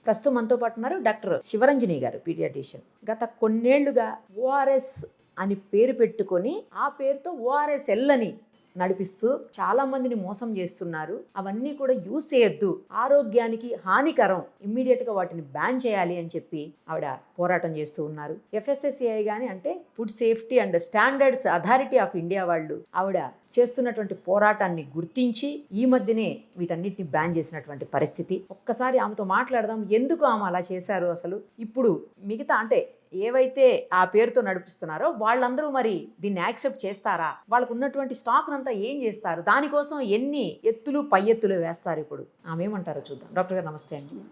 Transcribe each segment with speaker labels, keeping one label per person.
Speaker 1: ప్రస్తుతం మనతో పాటు ఉన్నారు డాక్టర్ శివరంజని గారు, పీడియాట్రిషియన్. గత కొన్నేళ్లుగా ఓఆర్ఎస్ అని పేరు పెట్టుకొని ఆ పేరుతో ఓఆర్ఎస్ఎల్ అని నడిపిస్తూ చాలా మందిని మోసం చేస్తున్నారు. అవన్నీ కూడా యూజ్ చేయొద్దు, ఆరోగ్యానికి హానికరం, ఇమ్మీడియట్ గా వాటిని బ్యాన్ చేయాలి అని చెప్పి ఆవిడ పోరాటం చేస్తూ ఉన్నారు. FSSAI గాని అంటే food safety and standards authority of India వాళ్ళు ఆవిడ చేస్తున్నటువంటి పోరాటాన్ని గుర్తించి ఈ మధ్యనే వీటన్నిటిని బ్యాన్ చేసినటువంటి పరిస్థితి. ఒక్కసారి ఆమెతో మాట్లాడదాం, ఎందుకు ఆమె అలా చేశారు, అసలు ఇప్పుడు మిగతా అంటే ఏవైతే ఆ పేరుతో నడిపిస్తున్నారో వాళ్ళందరూ మరి దీన్ని యాక్సెప్ట్ చేస్తారా, వాళ్ళకు ఉన్నటువంటి స్టాక్ అంతా ఏం చేస్తారు, దానికోసం ఎన్ని ఎత్తులు పై ఎత్తులు వేస్తారు, ఇప్పుడు ఆమె ఏమంటారో చూద్దాం. డాక్టర్ గారు నమస్తే అండి.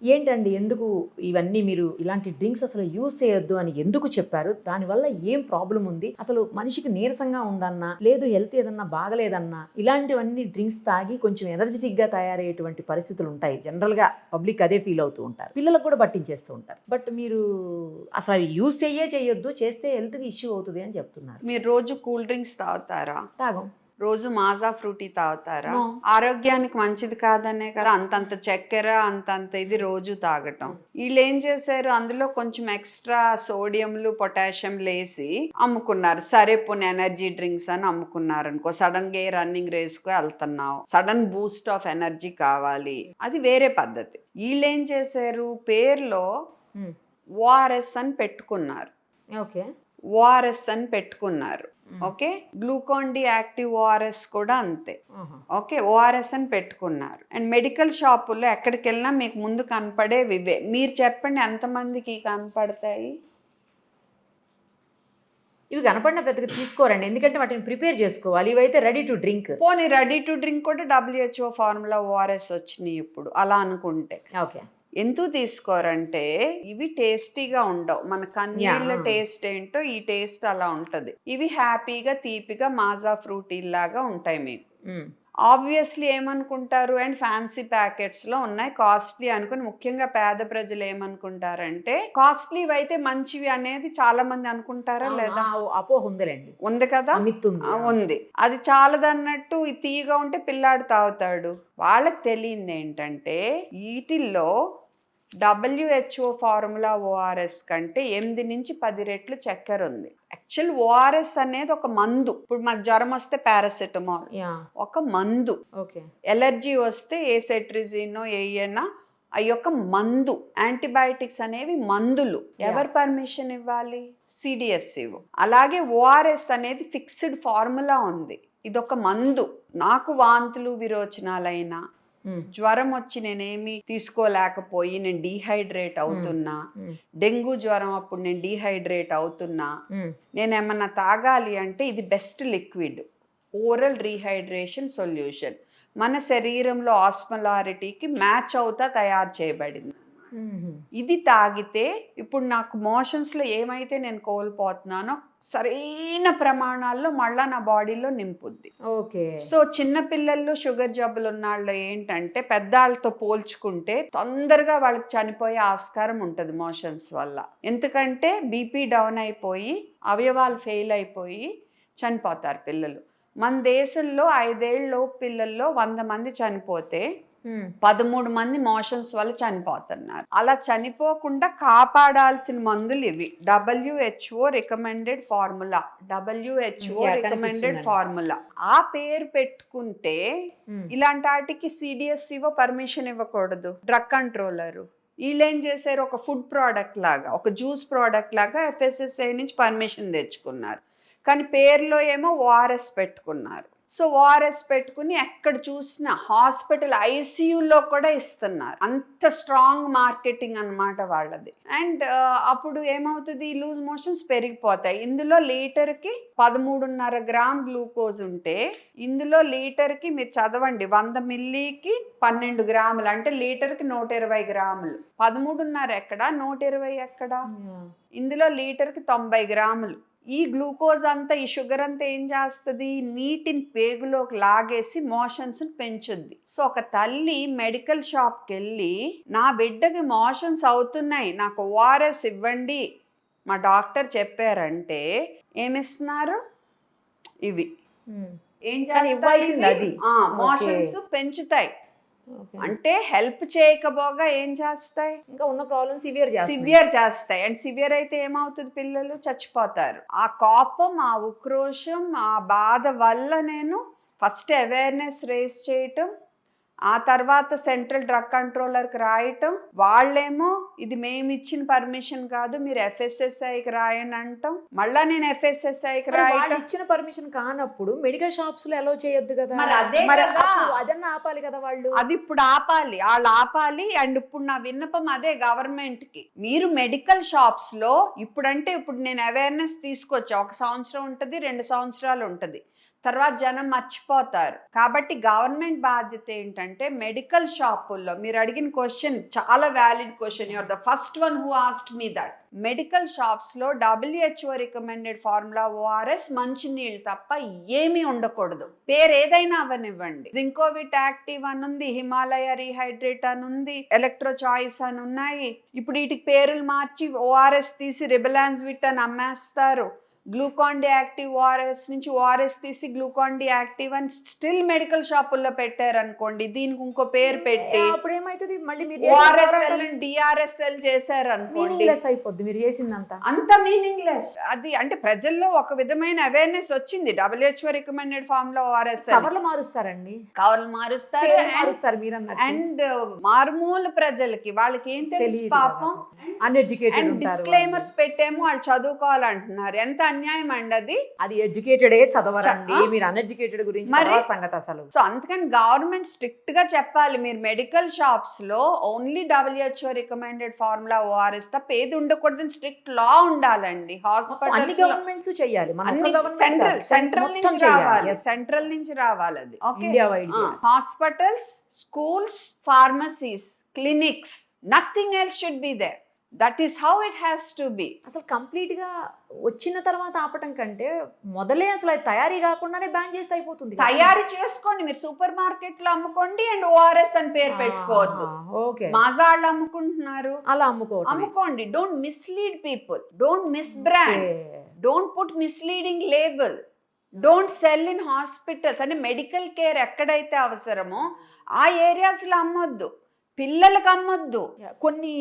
Speaker 1: ఏంటండి, ఎందుకు ఇవన్నీ మీరు ఇలాంటి డ్రింక్స్ అసలు యూజ్ చేయొద్దు అని ఎందుకు చెప్పారు, దానివల్ల ఏం ప్రాబ్లం ఉంది, అసలు మనిషికి నీరసంగా ఉందన్నా లేదు హెల్త్ ఏదన్నా బాగలేదన్నా ఇలాంటివన్నీ డ్రింక్స్ తాగి కొంచెం ఎనర్జెటిక్ గా తయారయ్యేటువంటి పరిస్థితులు ఉంటాయి. జనరల్ గా పబ్లిక్ అదే ఫీల్ అవుతూ ఉంటారు, పిల్లలకు కూడా పట్టించేస్తూ ఉంటారు. బట్ మీరు అసలు యూజ్ చేయొద్దు, చేస్తే హెల్త్ కి ఇష్యూ అవుతుంది అని చెప్తున్నారు.
Speaker 2: మీరు రోజు కూల్ డ్రింక్స్ తాగుతారా?
Speaker 1: తాగం.
Speaker 2: రోజు మాజా ఫ్రూటీ తాగుతారా? ఆరోగ్యానికి మంచిది కాదనే కదా అంతంత చక్కెర అంతంత ఇది రోజు తాగటం. వీళ్ళు ఏం చేశారు, అందులో కొంచెం ఎక్స్ట్రా సోడియంలు పొటాషియంలు వేసి అమ్ముకున్నారు. సరే పోనీ ఎనర్జీ డ్రింక్స్ అని అమ్ముకున్నారు అనుకో, సడన్ గా రన్నింగ్ రేస్ కు వెళ్తున్నావు, సడన్ బూస్ట్ ఆఫ్ ఎనర్జీ కావాలి, అది వేరే పద్ధతి. వీళ్ళు ఏం చేశారు, పేర్లో ఓఆర్ఎస్ అని పెట్టుకున్నారు.
Speaker 1: ఓకే,
Speaker 2: ఓఆర్ఎస్ అని పెట్టుకున్నారు. Okay, Glucon D active ORS కూడా అంతే. ఓకే, ఓఆర్ఎస్ అని పెట్టుకున్నారు. అండ్ మెడికల్ షాపుల్లో ఎక్కడికి వెళ్ళినా మీకు ముందు కనపడేవి ఇవే. మీరు చెప్పండి ఎంతమందికి కనపడతాయి?
Speaker 1: ఇవి కనపడిన పెద్దగా తీసుకోరండి, ఎందుకంటే వాటిని ప్రిపేర్ చేసుకోవాలి. ఇవైతే రెడీ టు డ్రింక్.
Speaker 2: పోనీ రెడీ టు డ్రింక్ కూడా WHO ఫార్ములా ఓఆర్ఎస్ వచ్చినాయి ఇప్పుడు అలా అనుకుంటే.
Speaker 1: ఓకే,
Speaker 2: ఎందుకు తీసుకోరంటే ఇవి టేస్టీగా ఉండవు. మన కన్నీళ్ళ టేస్ట్ ఏంటో ఈ టేస్ట్ అలా ఉంటది. ఇవి హ్యాపీగా తీపిగా మాజా ఫ్రూటీ లాగా ఉంటాయి మీకు. ఆబ్వియస్లీ ఏమనుకుంటారు, అండ్ ఫ్యాన్సీ ప్యాకెట్స్ లో ఉన్నాయి, కాస్ట్లీ అనుకుని ముఖ్యంగా పేద ప్రజలు ఏమనుకుంటారంటే కాస్ట్లీ అయితే మంచివి అనేది చాలా మంది అనుకుంటారా లేదా?
Speaker 1: అపోహ ఉందిలేండి,
Speaker 2: ఉంది కదా, ఉంది. అది చాలదన్నట్టు తీయగా ఉంటే పిల్లాడు తాగుతాడు. వాళ్ళకి తెలియంది ఏంటంటే వీటిల్లో WHO ఫార్ములా ఓఆర్ఎస్ కంటే 8 నుంచి 10 రెట్లు చక్కెర ఉంది. యాక్చువల్ ఓఆర్ఎస్ అనేది ఒక మందు. ఇప్పుడు మాకు జ్వరం వస్తే పారాసెటమాల్ ఒక మందు, ఎలర్జీ వస్తే ఏ సెట్రిజినో ఏయనా ఆ యొక్క మందు. యాంటీబయాటిక్స్ అనేవి మందులు. ఎవరు పర్మిషన్ ఇవ్వాలి? CDS ఇవ్వు. అలాగే ఓఆర్ఎస్ అనేది ఫిక్స్డ్ ఫార్ములా ఉంది, ఇదొక మందు. నాకు వాంతులు విరోచనాలైనా జ్వరం వచ్చి నేనేమి తీసుకోలేకపోయి నేను డీహైడ్రేట్ అవుతున్నా, డెంగ్యూ జ్వరం అప్పుడు నేను డీహైడ్రేట్ అవుతున్నా, నేనేమన్నా తాగాలి అంటే ఇది best liquid, oral rehydration solution. మన శరీరంలో ఆస్మలారిటీకి మ్యాచ్ అవుతా తయారు చేయబడింది. ఇది తాగితే ఇప్పుడు నాకు మోషన్స్లో ఏమైతే నేను కోల్పోతున్నానో సరైన ప్రమాణాల్లో మళ్ళా నా బాడీలో నింపుద్ది.
Speaker 1: ఓకే,
Speaker 2: సో చిన్న పిల్లల్లో షుగర్ జబ్బులు ఉన్న వాళ్ళు ఏంటంటే పెద్దవాళ్ళతో పోల్చుకుంటే తొందరగా వాళ్ళకి చనిపోయే ఆస్కారం ఉంటుంది మోషన్స్ వల్ల. ఎందుకంటే BP డౌన్ అయిపోయి అవయవాలు ఫెయిల్ అయిపోయి చనిపోతారు పిల్లలు. మన దేశంలో 5 ఏళ్ళలోపు పిల్లల్లో 100 మంది చనిపోతే 13 మంది మోషన్స్ వల్ల చనిపోతున్నారు. అలా చనిపోకుండా కాపాడాల్సిన మందులు ఇవి. WHO recommended formula, WHO recommended formula. ఆ పేరు పెట్టుకుంటే ఇలాంటి వాటికి CDS పర్మిషన్ ఇవ్వకూడదు. డ్రగ్ కంట్రోలరు వీళ్ళు ఏం చేశారు, ఒక ఫుడ్ ప్రోడక్ట్ లాగా, ఒక జ్యూస్ ప్రోడక్ట్ లాగా FSSAI నుంచి పర్మిషన్ తెచ్చుకున్నారు. కానీ పేరులో ఏమో ఓఆర్ఎస్ పెట్టుకున్నారు. సో ఓఆర్ఎస్ పెట్టుకుని ఎక్కడ చూసినా హాస్పిటల్ ICUలో కూడా ఇస్తున్నారు. అంత స్ట్రాంగ్ మార్కెటింగ్ అన్నమాట వాళ్ళది. అండ్ అప్పుడు ఏమవుతుంది, లూజ్ మోషన్స్ పెరిగిపోతాయి. ఇందులో లీటర్కి 13.5 గ్రామ్ గ్లూకోజ్ ఉంటే ఇందులో లీటర్కి మీరు చదవండి 100 మిల్లీకి 12 గ్రాములు అంటే లీటర్కి 120 గ్రాములు. 13.5 ఎక్కడ, 120 ఎక్కడ? ఇందులో లీటర్కి 90 గ్రాములు. ఈ గ్లూకోజ్ అంతా, ఈ షుగర్ అంతా ఏం చేస్తుంది, నీటిని పేగులోకి లాగేసి మోషన్స్ పెంచుద్ది. సో ఒక తల్లి మెడికల్ షాప్కి వెళ్ళి నా బిడ్డకి మోషన్స్ అవుతున్నాయి, నాకు ఓఆర్ఎస్ ఇవ్వండి మా డాక్టర్ చెప్పారంటే ఏమిస్తున్నారు, ఇవి ఏం చేస్తాయి, మోషన్స్ పెంచుతాయి.
Speaker 1: ఓకే.
Speaker 2: అంటే హెల్ప్ చేయకపోగా ఏం చేస్తాయి,
Speaker 1: ఇంకా ఉన్న ప్రాబ్లమ్ సివియర్
Speaker 2: సివియర్ చేస్తాయి. అండ్ సివియర్ అయితే ఏమవుతుంది, పిల్లలు చచ్చిపోతారు. ఆ కోపం, ఆ ఉక్రోషం, ఆ బాధ వల్ల నేను ఫస్ట్ అవేర్నెస్ రేస్ చేయటం, ఆ తర్వాత సెంట్రల్ డ్రగ్ కంట్రోలర్కి రాయటం, వాళ్ళేమో ఇది మేము ఇచ్చిన పర్మిషన్ కాదు మీరు FSSAIకి రాయని అంటాం, మళ్ళా నేను FSSAIకి రాయటం.
Speaker 1: ఇచ్చిన పర్మిషన్ కానప్పుడు మెడికల్ షాప్స్ లో అలో చేయొద్దు కదా.
Speaker 2: మరి అదే
Speaker 1: మరి
Speaker 2: కదా.
Speaker 1: అప్పుడు అదన్నా ఆపాలి కదా వాళ్ళు.
Speaker 2: అది ఇప్పుడు ఆపాలి, వాళ్ళు ఆపాలి. అండ్ ఇప్పుడు నా విన్నపం అదే గవర్నమెంట్ కి, మీరు మెడికల్ షాప్స్ లో ఇప్పుడు నేను అవేర్నెస్ తీసుకొచ్చా, 1 సంవత్సరం ఉంటుంది, 2 సంవత్సరాలు ఉంటుంది, తర్వాత జనం మర్చిపోతారు. కాబట్టి గవర్నమెంట్ బాధ్యత ఏంటంటే మెడికల్ షాపుల్లో మీరు అడిగిన క్వశ్చన్ చాలా valid question, you're the first one who asked me that. Medical shops లో WHO రికమెండెడ్ ఫార్ములా ORS మంచినీళ్ళు తప్ప ఏమీ ఉండకూడదు. పేరు ఏదైనా అవనివ్వండి, జింకోవిట్ యాక్టివ్ అని ఉంది, హిమాలయ రీహైడ్రేట్ అని ఉంది, ఎలక్ట్రో చాయిస్ అని ఉన్నాయి. ఇప్పుడు వీటికి పేర్లు మార్చి ORS తీసి రిబలాన్స్ విట్ అని అమ్మేస్తారు. గ్లూకాన్ డి యాక్టివ్ ORS నుంచి ORS తీసి గ్లూకాన్ డి యాక్టివ్ అని స్టిల్ మెడికల్ షాపుల్లో పెట్టారు అనుకోండి, దీనికి ఇంకో పేరు పెట్టి
Speaker 1: అప్పుడు ఏమైతుంది, మళ్ళీ మీరు
Speaker 2: ORSL DRSL చేశారు అనుకోండి,
Speaker 1: మీనింగ్లెస్ అయిపోద్ది మీరు చేసిందంతా.
Speaker 2: అంత మీనింగ్లెస్. అది అంటే ప్రజల్లో ఒక విధమైన అవేర్నెస్ వచ్చింది, WHO రికమెండెడ్ ఫార్ములా ORS
Speaker 1: కవర్లు మారుస్తారండి,
Speaker 2: కవర్లు మారుస్తారు.
Speaker 1: మారుస్తారు మీరు అన్నట్టు.
Speaker 2: అండ్ మారుమూల ప్రజలకి వాళ్ళకి ఏం తెలుసు పాపం,
Speaker 1: అన్ఎడ్యుకేటెడ్
Speaker 2: అండ్
Speaker 1: ఉంటారు.
Speaker 2: డిస్క్లైమర్స్ పెట్టేమో వాళ్ళు చదువుకోవాలంటున్నారు. ఎంత అన్యాయం అండి అది.
Speaker 1: అది ఎడ్యుకేటెడే చదవరండి, మీరు అన్ఎడ్యుకేటెడ్ గురించి తర్వాత సంగతి అసలు.
Speaker 2: సో అందుకని గవర్నమెంట్ స్ట్రిక్ట్ గా చెప్పాలి, మీరు మెడికల్ షాప్స్ లో only WHO recommended formula ORS తప్ప ఏది ఉండకూడదని స్ట్రిక్ట్ లా ఉండాలండి.
Speaker 1: అన్ని
Speaker 2: హాస్పిటల్స్
Speaker 1: గవర్నమెంట్స్ చెయ్యాలి,
Speaker 2: సెంట్రల్ నుంచి రావాలి అది. Okay,
Speaker 1: India wide
Speaker 2: hospitals, schools, pharmacies, clinics, nothing else should be there. That is how it has to be.
Speaker 1: అసలు కంప్లీట్ గా వచ్చిన తర్వాత ఆపటం కంటే మొదలే అసలు అది తయారీ కాకుండానే బ్యాన్ చేస్తే అయిపోతుంది.
Speaker 2: తయారీ చేసుకోండి, మీరు సూపర్ మార్కెట్ లో అమ్ముకోండి అండ్ ORS అని పేరు పెట్టుకోవద్దు.
Speaker 1: ఓకే,
Speaker 2: మాజాళ్ళు అమ్ముకుంటున్నారు,
Speaker 1: అలా అమ్ముకోండి.
Speaker 2: Don't mislead people, don't miss brand, don't put misleading label, don't sell in hospitals. అంటే మెడికల్ కేర్ ఎక్కడైతే అవసరమో ఆ ఏరియాస్ లో అమ్మొద్దు, పిల్లలకు అమ్మొద్దు.
Speaker 1: కొన్ని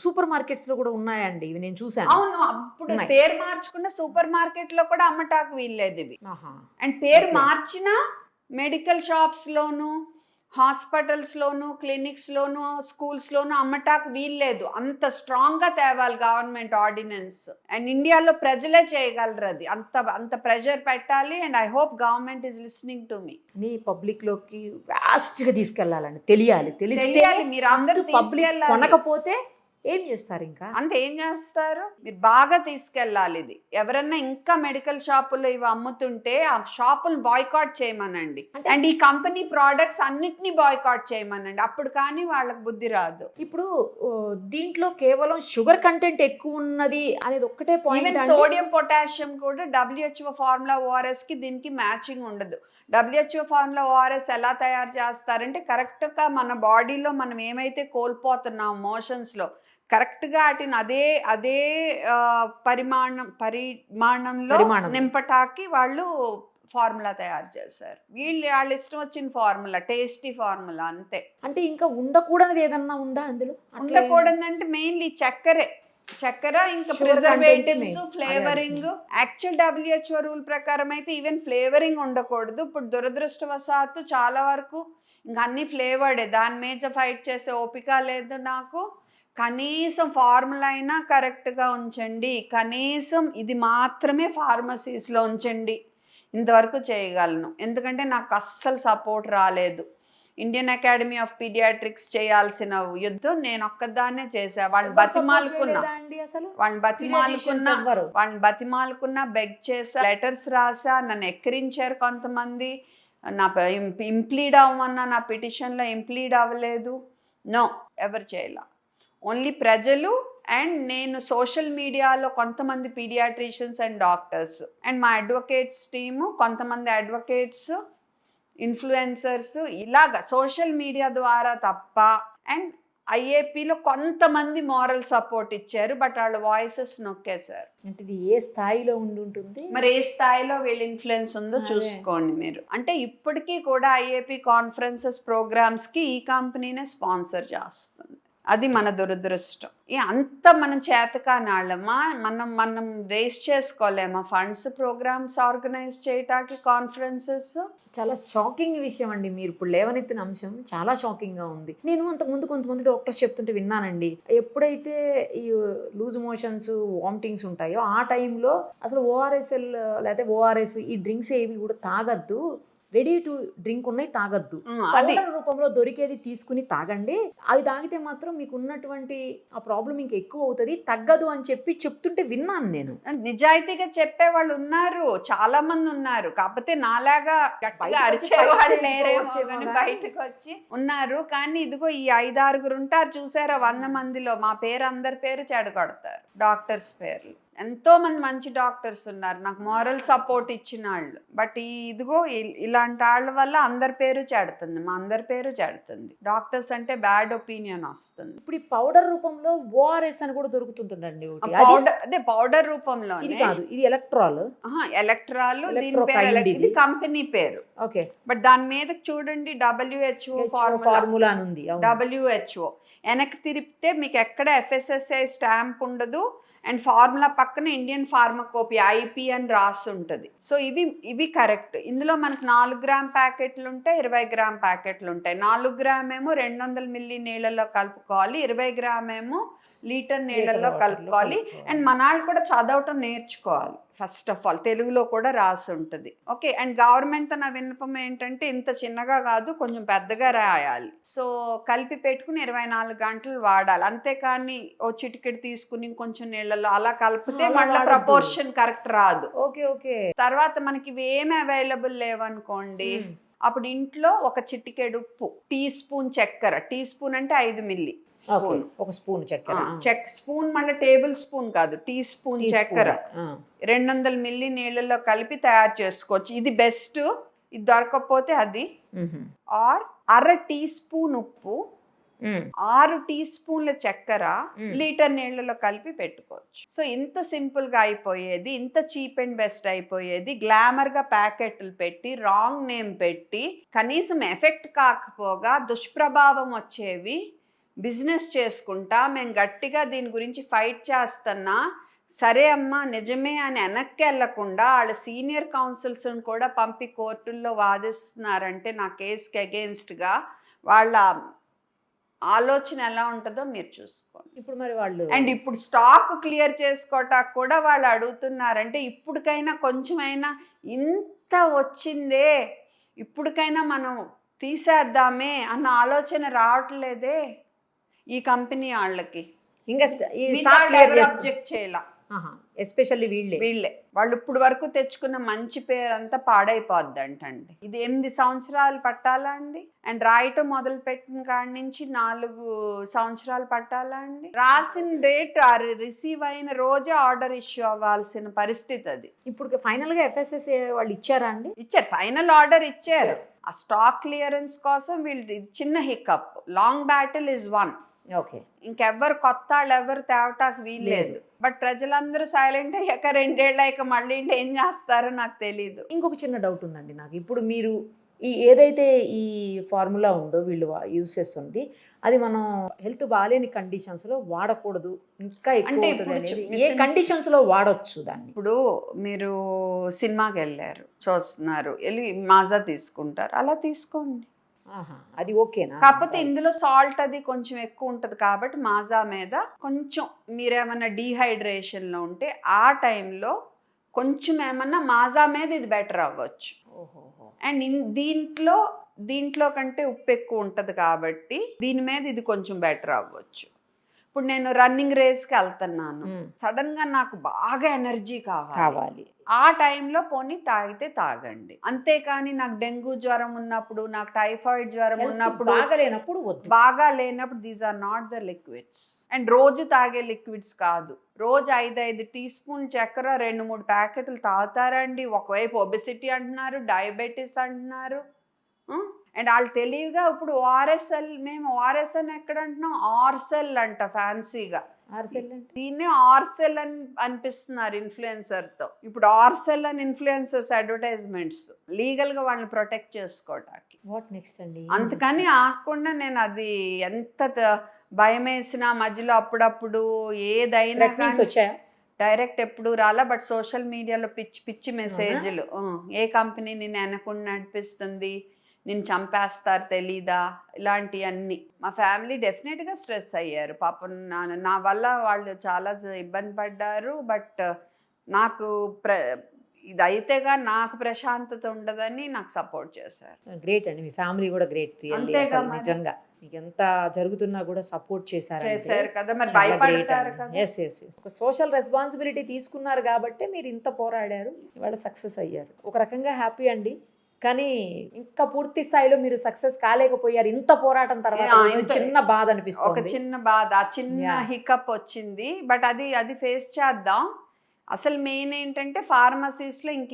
Speaker 1: సూపర్ మార్కెట్స్ లో కూడా ఉన్నాయండి ఇవి, నేను చూసాను.
Speaker 2: అవును, అప్పుడు పేరు మార్చుకున్న సూపర్ మార్కెట్ లో కూడా అమ్మటాకు వీల్లేదు ఇవి. అండ్ పేరు మార్చిన మెడికల్ షాప్స్ లోను, హాస్పిటల్స్ లోను, క్లినిక్స్ లోను, స్కూల్స్ లోను అమ్మటాకు వీల్లేదు. అంత స్ట్రాంగ్ గా తేవాలి గవర్నమెంట్ ఆర్డినెన్స్. అండ్ ఇండియాలో ప్రజలే చేయగలరు అది, అంత ప్రెషర్ పెట్టాలి. And I hope government is listening to me.
Speaker 1: నీ పబ్లిక్ లోకి వాస్ట్ గా తీసుకెళ్లాలండి, తెలియాలి.
Speaker 2: మీరు అందరూ
Speaker 1: పబ్లిక్ కొనకపోతే ఏం చేస్తారు? ఇంకా
Speaker 2: అంటే ఏం చేస్తారు, మీరు బాగా తీసుకెళ్ళాలి ఇది. ఎవరన్నా ఇంకా మెడికల్ షాపుల్లో ఇవి అమ్ముతుంటే ఆ షాపులు బాయ్కాట్ చేయమనండి. అండ్ ఈ కంపెనీ ప్రోడక్ట్స్ అన్నిటినీ బాయ్కాట్ చేయమనండి, అప్పుడు కానీ వాళ్ళకి బుద్ధి రాదు.
Speaker 1: ఇప్పుడు దీంట్లో కేవలం షుగర్ కంటెంట్ ఎక్కువ ఉన్నది అనేది ఒక్కటే పాయింట్.
Speaker 2: సోడియం పొటాషియం కూడా WHO ఫార్ములా ORS కి దీనికి మ్యాచింగ్ ఉండదు. WHO ఫార్ములా ORS ఎలా తయారు చేస్తారంటే కరెక్ట్గా మన బాడీలో మనం ఏమైతే కోల్పోతున్నాం మోషన్స్లో కరెక్ట్గా వాటిని అదే పరిమాణంలో నింపటాకి వాళ్ళు ఫార్ములా తయారు చేశారు. వాళ్ళ ఇష్టం వచ్చిన ఫార్ములా, టేస్టీ ఫార్ములా అంతే.
Speaker 1: అంటే ఇంకా ఉండకూడదు ఏదన్నా ఉందా అందులో?
Speaker 2: ఉండకూడదంటే మెయిన్లీ చక్కెర, ఇంకా preservatives, flavouring. Actual WHO rule ప్రకారం అయితే ఈవెన్ ఫ్లేవరింగ్ ఉండకూడదు. ఇప్పుడు దురదృష్టవశాత్తు చాలా వరకు ఇంకా అన్ని ఫ్లేవర్డే, దాని మీద ఫైట్ చేసే ఓపిక లేదు నాకు. కనీసం ఫార్ములా అయినా కరెక్ట్గా ఉంచండి, కనీసం ఇది మాత్రమే ఫార్మసీస్లో ఉంచండి, ఇంతవరకు చేయగలను. ఎందుకంటే నాకు అస్సలు సపోర్ట్ రాలేదు. ఇండియన్ అకాడమీ ఆఫ్ పీడియాట్రిక్స్ చేయాల్సిన యుద్ధం నేను ఒక్కదాన్నే చేసా. వాళ్ళని బతిమాలుకున్నా, బెగ్ చేసా, లెటర్స్ రాసా, నన్ను ఎక్కిరించారు కొంతమంది. నా ఇంప్లీడ్ అవ్వమన్నా నా పిటిషన్లో ఇంప్లీడ్ అవ్వలేదు. నో, ఎవరు చేయాల. ఓన్లీ ప్రజలు అండ్ నేను సోషల్ మీడియాలో కొంతమంది పీడియాట్రిషియన్స్ అండ్ డాక్టర్స్ అండ్ మా అడ్వకేట్స్ టీము, కొంతమంది అడ్వకేట్స్, ఇన్ఫ్లుయెన్సర్స్, ఇలాగా సోషల్ మీడియా ద్వారా తప్ప. అండ్ ఐఏపీలో కొంతమంది మారల్ సపోర్ట్ ఇచ్చారు, బట్ వాళ్ళ వాయిసెస్ నొక్కేశారు.
Speaker 1: అంటే ఇది ఏ స్థాయిలో ఉండి ఉంటుంది?
Speaker 2: మరి ఏ స్థాయిలో వీళ్ళ ఇన్ఫ్లుయెన్స్ ఉందో చూసుకోండి మీరు. అంటే ఇప్పటికీ కూడా ఐఏపీ కాన్ఫరెన్సెస్ ప్రోగ్రామ్స్ కి ఈ కంపెనీనే స్పాన్సర్ చేస్తుంది. అది మన దురదృష్టం. అంత మనం చేతకానాళ్ళమా? మనం రేస్ చేసుకోలేమా ఫండ్స్ ప్రోగ్రామ్స్ ఆర్గనైజ్ చేయటానికి, కాన్ఫరెన్సెస్?
Speaker 1: చాలా షాకింగ్ విషయం అండి మీరు ఇప్పుడు లేవనెత్తిన అంశం. చాలా షాకింగ్గా ఉంది. నేను అంతకుముందు కొంతమంది డాక్టర్స్ చెప్తుంటే విన్నానండి, ఎప్పుడైతే ఈ లూజ్ మోషన్స్, వామిటింగ్స్ ఉంటాయో ఆ టైంలో అసలు ఓఆర్ఎస్ఎల్ లేకపోతే ఓఆర్ఎస్ ఈ డ్రింక్స్ ఏవి కూడా తాగద్దు, రెడీ టు డ్రింక్ ఉన్నాయి తాగద్దు, పౌడర్ రూపంలో దొరికేది తీసుకుని తాగండి, అవి తాగితే మాత్రం మీకు ఉన్నటువంటి ఆ ప్రాబ్లం ఇంకా ఎక్కువ అవుతుంది, తగ్గదు అని చెప్తుంటే విన్నాను నేను.
Speaker 2: నిజాయితీగా చెప్పే వాళ్ళు ఉన్నారు, చాలా మంది ఉన్నారు. కాకపోతే నాలాగా గట్టిగా అరిచే వాళ్ళు లేరేమో కానీ బయటకు వచ్చి ఉన్నారు. కానీ ఇదిగో ఈ 5-6 ఉంటారు చూసారా 100 మందిలో, మా పేరు అందరి పేరు చెడగొడతారు, డాక్టర్స్ పేర్లు. ఎంతో మంది మంచి డాక్టర్స్ ఉన్నారు నాకు మారల్ సపోర్ట్ ఇచ్చిన వాళ్ళు. బట్ ఇదిగో ఇలాంటి వాళ్ళ వల్ల అందరి పేరు చెడుతుంది, మా అందరి పేరు చెడుతుంది. డాక్టర్స్ అంటే బ్యాడ్ ఒపీనియన్ వస్తుంది.
Speaker 1: ఇప్పుడు ఈ పౌడర్ రూపంలో ఓఆర్ఎస్ అని కూడా దొరుకుతుందండి.
Speaker 2: అదే పౌడర్ రూపంలో
Speaker 1: కాదు, ఇది ఎలక్ట్రాల్.
Speaker 2: దీని పేరు, ఇది కంపెనీ పేరు.
Speaker 1: ఓకే.
Speaker 2: బట్ దాని మీద చూడండి WHO ఫార్ములా అని ఉంది. WHO వెనక్కి తిరిపితే మీకు ఎక్కడ FSSAI స్టాంప్ ఉండదు, అండ్ ఫార్ములా పక్కన ఇండియన్ ఫార్మకోపియా IP అని రాసి ఉంటుంది. సో ఇవి కరెక్ట్. ఇందులో మనకు 4 గ్రామ్ ప్యాకెట్లు ఉంటాయి, 20 గ్రామ్ ప్యాకెట్లు ఉంటాయి. 4 గ్రామ్ ఏమో 200 మిల్లీ నీళ్ళలో కలుపుకోవాలి, 20 గ్రామ్ ఏమో లీటర్ నీళ్ళల్లో కలుపుకోవాలి. అండ్ మనాళ్ళు కూడా చదవటం నేర్చుకోవాలి. ఫస్ట్ ఆఫ్ ఆల్ తెలుగులో కూడా రాసి ఉంటుంది. ఓకే. అండ్ గవర్నమెంట్ నా విన్నపం ఏంటంటే ఇంత చిన్నగా కాదు, కొంచెం పెద్దగా రాయాలి. సో కలిపి పెట్టుకుని 24 గంటలు వాడాలి. అంతేకాని ఓ చిటికెడు తీసుకుని కొంచెం నీళ్ళల్లో అలా కలిపితే మళ్ళీ ప్రపోర్షన్ కరెక్ట్ రాదు.
Speaker 1: Okay okay.
Speaker 2: తర్వాత మనకి ఇవి ఏమి అవైలబుల్ లేవనుకోండి, అప్పుడు ఇంట్లో ఒక చిటికెడు ఉప్పు, టీ స్పూన్ చక్కెర, టీ స్పూన్ అంటే 5 మిల్లీ స్పూన్,
Speaker 1: ఒక స్పూన్ చక్కెర,
Speaker 2: స్పూన్ మళ్ళీ టేబుల్ స్పూన్ కాదు, టీ స్పూన్ చక్కెర 200 మిల్లీ నీళ్ళలో కలిపి తయారు చేసుకోవచ్చు. ఇది బెస్ట్. ఇది దొరకకపోతే అది, ఆర్ అర టీ స్పూన్ ఉప్పు, 6 టీ స్పూన్ల చక్కెర లీటర్ నీళ్ళలో కలిపి పెట్టుకోవచ్చు. సో ఇంత సింపుల్ గా అయిపోయేది, ఇంత చీప్ అండ్ బెస్ట్ అయిపోయేది. గ్లామర్ గా ప్యాకెట్లు పెట్టి రాంగ్ నేమ్ పెట్టి కనీసం ఎఫెక్ట్ కాకపోగా దుష్ప్రభావం వచ్చేవి బిజినెస్ చేసుకుంటా మేము గట్టిగా దీని గురించి ఫైట్ చేస్తున్నా, సరే అమ్మా నిజమే అని వెనక్కి వెళ్లకుండా వాళ్ళ సీనియర్ కౌన్సిల్స్ని కూడా పంపి కోర్టుల్లో వాదిస్తున్నారంటే నా కేసుకి అగెయిన్స్ట్గా వాళ్ళ ఆలోచన ఎలా ఉంటుందో మీరు చూసుకోండి.
Speaker 1: ఇప్పుడు మరి వాళ్ళు
Speaker 2: అండ్ ఇప్పుడు స్టాక్ క్లియర్ చేసుకోవటానికి కూడా వాళ్ళు అడుగుతున్నారంటే ఇప్పటికైనా కొంచెమైనా ఇంత వచ్చిందే, ఇప్పటికైనా మనం తీసేద్దామే అన్న ఆలోచన రావట్లేదే ఈ కంపెనీ వాళ్ళకి.
Speaker 1: ఇంకా
Speaker 2: అబ్జెక్ట్ చేయాల,
Speaker 1: ఎస్పెషల్లీ
Speaker 2: వీళ్ళే. వాళ్ళు ఇప్పుడు వరకు తెచ్చుకున్న మంచి పేరు అంతా పాడైపోద్ది అంటండి. ఇది 8 సంవత్సరాలు పట్టాలా అండి? అండ్ రాయటం మొదలు పెట్టిన కాడి నుంచి 4 సంవత్సరాలు పట్టాలా అండి? రాసిన డేట్ రిసీవ్ అయిన రోజే ఆర్డర్ ఇష్యూ అవ్వాల్సిన పరిస్థితి అది.
Speaker 1: ఇప్పుడు ఫైనల్ గా FSSAI వాళ్ళు ఇచ్చారా అండి?
Speaker 2: ఇచ్చారు, ఫైనల్ ఆర్డర్ ఇచ్చారు. ఆ స్టాక్ క్లియరెన్స్ కోసం వీళ్ళు చిన్న hiccup, long battle is one.
Speaker 1: Okay.
Speaker 2: ఇంకెవ్వరు కొత్త వాళ్ళు ఎవరు తేవటానికి వీల్లేదు. బట్ ప్రజలందరూ సైలెంట్ అయ్యాక 2 ఏళ్ళకి మళ్ళీ ఏం చేస్తారో నాకు తెలీదు.
Speaker 1: ఇంకొక చిన్న డౌట్ ఉందండి నాకు. ఇప్పుడు మీరు ఏదైతే ఈ ఫార్ములా ఉందో వీళ్ళు యూజ్ చేస్తుంది, అది మనం హెల్త్ బాగాలేని కండిషన్స్లో వాడకూడదు, ఇంకా ఏ కండిషన్స్లో వాడచ్చు దాన్ని?
Speaker 2: ఇప్పుడు మీరు సినిమాకి వెళ్ళారు, చూస్తున్నారు, వెళ్ళి మాజా తీసుకుంటారు, అలా తీసుకోండి,
Speaker 1: అది ఓకేనా?
Speaker 2: కాకపోతే ఇందులో సాల్ట్ అది కొంచెం ఎక్కువ ఉంటుంది కాబట్టి మాజా మీద కొంచెం మీరేమన్నా డీహైడ్రేషన్లో ఉంటే ఆ టైంలో కొంచెం ఏమన్నా మాజా మీద ఇది బెటర్ అవ్వచ్చు. అండ్ దీంట్లో కంటే ఉప్పు ఎక్కువ ఉంటుంది కాబట్టి దీని మీద ఇది కొంచెం బెటర్ అవ్వచ్చు. ఇప్పుడు నేను రన్నింగ్ రేస్కి వెళ్తున్నాను, సడన్ గా నాకు బాగా ఎనర్జీ కావాలి, ఆ టైంలో పోనీ తాగితే తాగండి. అంతేకాని నాకు డెంగ్యూ జ్వరం ఉన్నప్పుడు, నాకు టైఫాయిడ్ జ్వరం ఉన్నప్పుడు, బాగా లేనప్పుడు these are not the liquids. And రోజు తాగే లిక్విడ్స్ కాదు. రోజు 5 టీ స్పూన్ చక్కెర 2-3 ప్యాకెట్లు తాగుతారండి. ఒకవైపు ఒబెసిటీ అంటున్నారు, డయాబెటీస్ అంటున్నారు, అండ్ వాళ్ళు తెలివిగా ఇప్పుడు ఓఆర్ఎస్ఎల్, మేము ఓఆర్ఎస్ అని ఎక్కడ అంటున్నాం, ఆర్సెల్ అంట ఫ్యాన్సీగా.
Speaker 1: ఆర్సెల్ అంటే
Speaker 2: దీన్నే ఆర్సెల్ అని అనిపిస్తున్నారు ఇన్ఫ్లుయెన్సర్తో. ఇప్పుడు ఆర్సెల్ అని ఇన్ఫ్లుయెన్సర్స్ అడ్వర్టైజ్మెంట్స్ లీగల్గా వాళ్ళని ప్రొటెక్ట్ చేసుకోవడానికి.
Speaker 1: వాట్ నెక్స్ట్ అండి?
Speaker 2: అందుకని ఆగకుండా నేను అది ఎంత భయం వేసిన మధ్యలో అప్పుడప్పుడు ఏదైనా
Speaker 1: థ్రెటనింగ్స్ వచ్చాయా?
Speaker 2: డైరెక్ట్ ఎప్పుడు రాలా, బట్ సోషల్ మీడియాలో పిచ్చి పిచ్చి మెసేజ్లు. ఏ కంపెనీ నిన్ను వెనకుండా నడిపిస్తుంది, నిన్ను చంపేస్తారు తెలీదా, ఇలాంటివన్నీ. మా ఫ్యామిలీ డెఫినెట్గా స్ట్రెస్ అయ్యారు పాపం. నా వల్ల వాళ్ళు చాలా ఇబ్బంది పడ్డారు. బట్ నాకు ఇది అయితేగా నాకు ప్రశాంతత ఉండదని నాకు సపోర్ట్ చేశారు.
Speaker 1: గ్రేట్ అండి, మీ ఫ్యామిలీ కూడా గ్రేట్.
Speaker 2: అంతేగా మరి.
Speaker 1: నిజంగా మీకు ఎంత జరుగుతున్నా కూడా సపోర్ట్ చేశారు
Speaker 2: కదా, మరి భయపడతారు కదా.
Speaker 1: Yes yes yes. ఒక సోషల్ రెస్పాన్సిబిలిటీ తీసుకున్నారు కాబట్టి మీరు ఇంత పోరాడారు, ఇవాళ సక్సెస్ అయ్యారు. ఒక రకంగా హ్యాపీ అండి. కానీ ఇంకా పూర్తి స్థాయిలో మీరు సక్సెస్ కాలేకపోయారు ఇంత పోరాటం తర్వాత. చిన్న బాధ అనిపిస్తుంది,
Speaker 2: ఒక చిన్న బాధ, చిన్న హికప్ వచ్చింది. బట్ అది ఫేస్ చేద్దాం. అసలు మెయిన్ ఏంటంటే ఫార్మసీస్లో ఇంక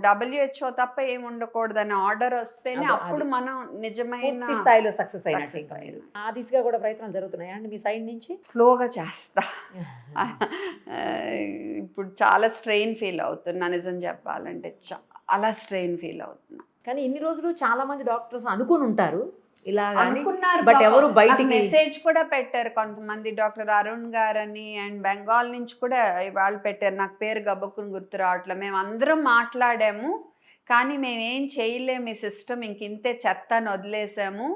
Speaker 2: WHO తప్ప ఏమి ఉండకూడదని ఆర్డర్ వస్తేనే అప్పుడు మనం నిజమైన
Speaker 1: స్థాయిలో సక్సెస్ అయినట్టు. ఆ దిశగా కూడా ప్రయత్నాలు జరుగుతున్నాయా అండి మీ సైడ్ నుంచి?
Speaker 2: స్లోగా చేస్తా. ఇప్పుడు చాలా స్ట్రెయిన్ ఫీల్ అవుతున్నా, నిజం చెప్పాలంటే చాలా స్ట్రెయిన్ ఫీల్ అవుతున్నా.
Speaker 1: కానీ ఇన్ని రోజులు చాలా మంది డాక్టర్స్ అనుకుని ఉంటారు ఇలా
Speaker 2: అనుకున్నారు,
Speaker 1: బట్ ఎవరు బయటికి
Speaker 2: మెసేజ్ కూడా పెట్టారు కొంతమంది. డాక్టర్ అరుణ్ గారని అండ్ బెంగాల్ నుంచి కూడా వాళ్ళు పెట్టారు. నాకు పేరు గబ్బక్కుని గుర్తు రావట్లే. మేము అందరం మాట్లాడాము, కానీ మేమేం చేయలేము, ఈ సిస్టమ్ ఇంక ఇంతే చెత్త అని వదిలేసాము,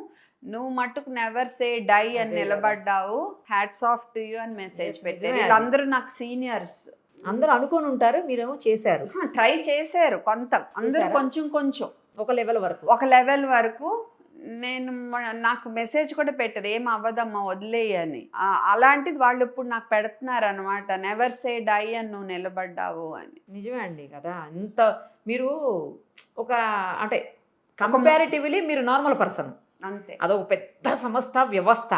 Speaker 2: నువ్వు మట్టుకు నెవర్ సే డై అని నిలబడ్డావు, హ్యాట్స్ ఆఫ్ టు యూ అని మెసేజ్ పెట్టారు. వీళ్ళందరూ నాకు సీనియర్స్.
Speaker 1: అందరూ అనుకుని ఉంటారు, మీరేమో చేశారు,
Speaker 2: ట్రై చేశారు కొంత, అందరూ కొంచెం కొంచెం
Speaker 1: ఒక లెవెల్ వరకు.
Speaker 2: నాకు మెసేజ్ కూడా పెట్టారు, ఏం అవ్వదమ్మా వదిలేయని. అలాంటిది వాళ్ళు ఇప్పుడు నాకు పెడుతున్నారు అనమాట, నెవర్ సే డై అని నువ్వు నిలబడ్డావు అని.
Speaker 1: నిజమే అండి కదా. ఇంత మీరు ఒక అంటే కంపారిటివ్లీ మీరు నార్మల్ పర్సన్,
Speaker 2: అంతే.
Speaker 1: అదొక పెద్ద సంస్థ వ్యవస్థ,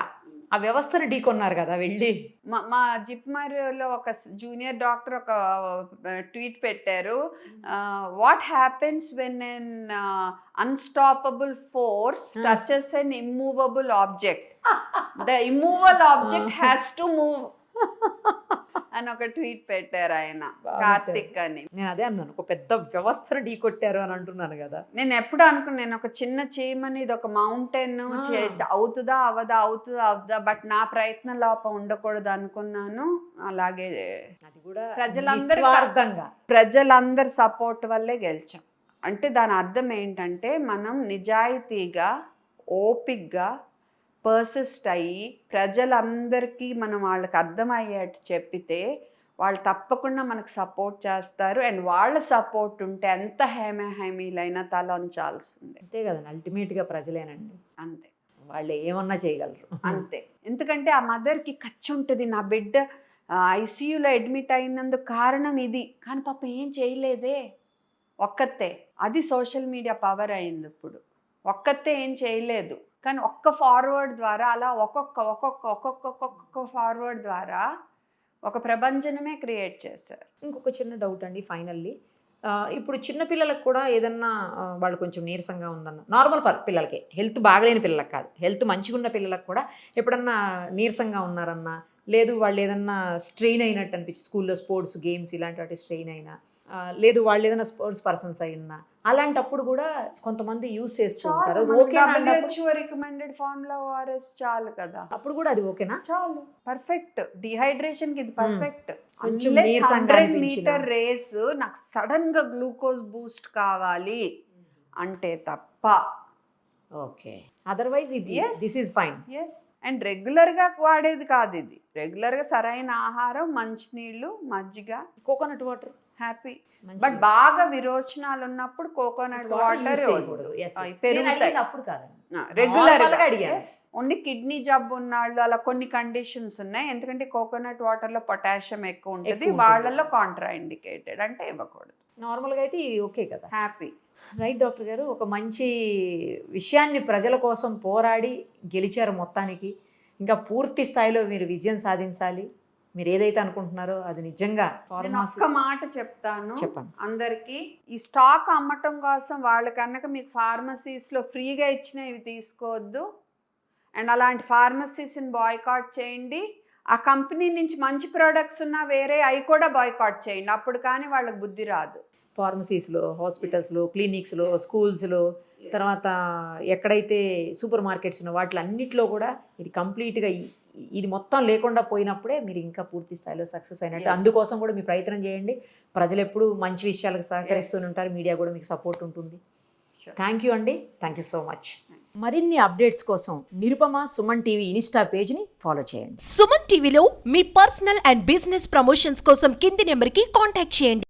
Speaker 1: ఆ వ్యవస్థను ఢీకొన్నారు కదా వెళ్ళి.
Speaker 2: మా జిప్మర్లో ఒక జూనియర్ డాక్టర్ ఒక ట్వీట్ పెట్టారు, what happens when an unstoppable force touches an immovable object, the immovable object has to move అని ఒక ట్వీట్ పెట్టారు ఆయన, కార్తిక్ అని.
Speaker 1: నేను అదే అన్నాను, ఒక పెద్ద వ్యవస్థను ఢీకొట్టారు అని అంటున్నాను కదా.
Speaker 2: నేను ఎప్పుడు అనుకున్నాను, నేను ఒక చిన్న చీమని, ఇది ఒక మౌంటైన్, అవుతుందా అవుతుందా, బట్ నా ప్రయత్న లోపం ఉండకూడదు అనుకున్నాను. అలాగే
Speaker 1: అది కూడా
Speaker 2: ప్రజలందరి సపోర్ట్ వల్లే గెలిచాం. అంటే దాని అర్థం ఏంటంటే మనం నిజాయితీగా ఓపిక్గా పర్సిస్ట్ అయ్యి ప్రజలందరికీ మనం వాళ్ళకి అర్థమయ్యేట్టు చెప్పితే వాళ్ళు తప్పకుండా మనకు సపోర్ట్ చేస్తారు. అండ్ వాళ్ళ సపోర్ట్ ఉంటే ఎంత హేమీలైనా తలంచాల్సిందే.
Speaker 1: అంతే కదండి, అల్టిమేట్గా ప్రజలేనండి,
Speaker 2: అంతే.
Speaker 1: వాళ్ళు ఏమన్నా చేయగలరు,
Speaker 2: అంతే. ఎందుకంటే ఆ మదర్కి ఖర్చు ఉంటుంది, నా బిడ్డ ఐసీయూలో అడ్మిట్ అయినందుకు కారణం ఇది, కానీ పాప ఏం చేయలేదే, ఒక్కతే. అది సోషల్ మీడియా పవర్ అయింది ఇప్పుడు. ఒక్కతే ఏం చేయలేదు, కానీ ఒక్క ఫార్వర్డ్ ద్వారా అలా ఒక్కొక్క ఫార్వర్డ్ ద్వారా ఒక ప్రపంచమే క్రియేట్ చేశారు.
Speaker 1: ఇంకొక చిన్న డౌట్ అండి ఫైనల్లీ, ఇప్పుడు చిన్నపిల్లలకు కూడా ఏదన్నా వాళ్ళు కొంచెం నీరసంగా ఉందన్న, నార్మల్ పిల్లలకి, హెల్త్ బాగలేని పిల్లలకు కాదు, హెల్త్ మంచిగా ఉన్న పిల్లలకు కూడా ఎప్పుడన్నా నీరసంగా ఉన్నారన్నా, లేదు వాళ్ళు ఏదన్నా స్ట్రెయిన్ అయినట్టు అనిపించి స్కూల్లో స్పోర్ట్స్ గేమ్స్ ఇలాంటి వాటి స్ట్రెయిన్ అయినా, లేదు వాళ్ళు ఏదైనా స్పోర్ట్స్ పర్సన్స్ అయినా, అలాంటప్పుడు కూడా కొంతమంది యూస్ చేస్తూ ఉంటారు.
Speaker 2: రికమెండెడ్ ఫార్ములా ORS చాలు కదా,
Speaker 1: అప్పుడు కూడా అది ఓకేనా?
Speaker 2: చాలు, పర్ఫెక్ట్. డిహైడ్రేషన్ కి ఇది పర్ఫెక్ట్.
Speaker 1: కొంచెం
Speaker 2: 100 మీటర్ రేస్ నాకు సడన్ గా గ్లూకోజ్ బూస్ట్ కావాలి అంటే తప్ప,
Speaker 1: ఓకే, అదర్వైజ్ ఇది this is fine.
Speaker 2: Yes. And రెగ్యులర్గా వాడేది కాదు ఇది, రెగ్యులర్గా సరైన ఆహారం, మంచినీళ్ళు, మజ్జిగ,
Speaker 1: కోకోనట్ వాటర్,
Speaker 2: హ్యాపీ. బట్ బాగా విరోచనాలు ఉన్నప్పుడు కోకోనట్ వాటర్ పెరుగుతాయి, రెగ్యులర్గా. ఓన్లీ కిడ్నీ జబ్బు ఉన్నాళ్ళు, అలా కొన్ని కండిషన్స్ ఉన్నాయి. ఎందుకంటే కోకోనట్ వాటర్లో పొటాషియం ఎక్కువ ఉంటుంది, వాళ్ళల్లో కాంట్రా ఇండికేటెడ్, అంటే ఇవ్వకూడదు.
Speaker 1: నార్మల్గా అయితే ఓకే కదా,
Speaker 2: హ్యాపీ.
Speaker 1: రైట్ డాక్టర్ గారు, ఒక మంచి విషయాన్ని ప్రజల కోసం పోరాడి గెలిచారు మొత్తానికి. ఇంకా పూర్తి స్థాయిలో మీరు విజయం సాధించాలి, మీరు ఏదైతే అనుకుంటున్నారో అది నిజంగా
Speaker 2: నేను
Speaker 1: ఫార్మసీ.
Speaker 2: ఒక్క మాట చెప్తాను
Speaker 1: చెప్పండి.
Speaker 2: అందరికి, ఈ స్టాక్ అమ్మటం కోసం వాళ్ళు కనుక మీకు ఫార్మసీస్లో ఫ్రీగా ఇచ్చినవి తీసుకోవద్దు. అండ్ అలాంటి ఫార్మసీస్ని బాయ్కాట్ చేయండి. ఆ కంపెనీ నుంచి మంచి ప్రోడక్ట్స్ ఉన్నా వేరే అవి కూడా బాయ్కాట్ చేయండి. అప్పుడు కానీ వాళ్ళకి బుద్ధి రాదు.
Speaker 1: ఫార్మసీస్లో, హాస్పిటల్స్లో, క్లినిక్స్లో, స్కూల్స్లో, తర్వాత ఎక్కడైతే సూపర్ మార్కెట్స్ ఉన్నో వాటిలో అన్నిట్లో కూడా ఇది కంప్లీట్గా ఇది మొత్తం లేకుండా పోయినప్పుడే మీరు ఇంకా పూర్తి స్థాయిలో సక్సెస్ అయినట్టు. అందుకోసం కూడా మీ ప్రయత్నం చేయండి. ప్రజలు ఎప్పుడు మంచి విషయాలకు సహకరిస్తూనే ఉంటారు. మీడియా కూడా మీకు సపోర్ట్ ఉంటుంది. థ్యాంక్ యూ అండి. Thank you so much. మరిన్ని అప్డేట్స్ కోసం నిరుపమ సుమన్ టీవీ ఇన్స్టా పేజ్ని ఫాలో చేయండి.
Speaker 3: సుమన్ టీవీలో మీ పర్సనల్ అండ్ బిజినెస్ ప్రమోషన్స్ కోసం కింది నెంబర్కి కాంటాక్ట్ చేయండి.